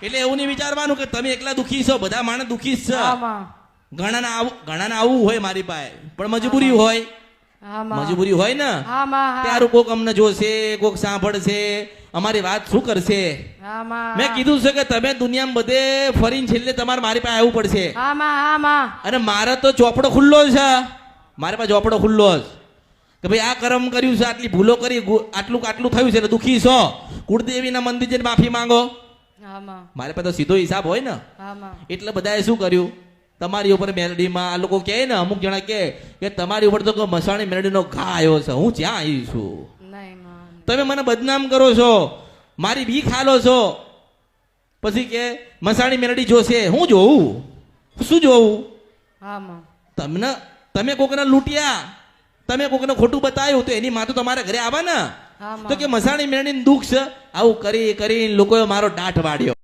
એટલે એવું નહીં વિચારવાનું કે તમે એકલા દુખી છો, બધા માણસ દુખી જ છે. હા માં. ઘણાને આવું હોય મારી પાસે, પણ મજબૂરી હોય. હા માં. મજબૂરી હોય ને હા માં. હા. ત્યારે કોક અમને જોશે, કોક સાંભળશે, અમારી વાત શું કરશે. હા માં. મેં કીધું છે કે તમે દુનિયામાં બધે ફરીને છેલ્લે તમારે મારી પાસે આવવું પડશે. હા માં. હા માં. અને મારે તો ચોપડો ખુલ્લો છે, મારી પાસે ચોપડો ખુલ્લો જ કે ભાઈ આ કર્મ કર્યું છે, આટલી ભૂલો કરી, આટલું આટલું થયું છે, દુખી છો, કુળદેવીના મંદિર જઈને માફી માંગો. હા માં. મારે પાસે તો સીધો હિસાબ હોય ને. હા માં. એટલે બધાએ શું કર્યું, તમારી ઉપર મેલડીમાં આ લોકો કહે ને, અમુક જણા કહે કે તમારી ઉપર તો મસાણી મેલડીનો ઘા આવ્યો છે. હું જ્યાં આવી છું, નહીં માં. તમે મને બદનામ કરો છો, મારી બીક હાલો છો. પછી કે મસાણી મેલડી જોશે. હું જોઉં, શું જોઉં? હા માં. તમે કોકને લૂંટ્યા, તમે કોકને ખોટું બતાવ્યું, તો એની માથું તમારા ઘરે આવે ને. હા માં. તો કે મસાણી મેળડીને દુઃખ છે, આવું કરી કરીને લોકોએ મારો દાઢ વાળ્યો.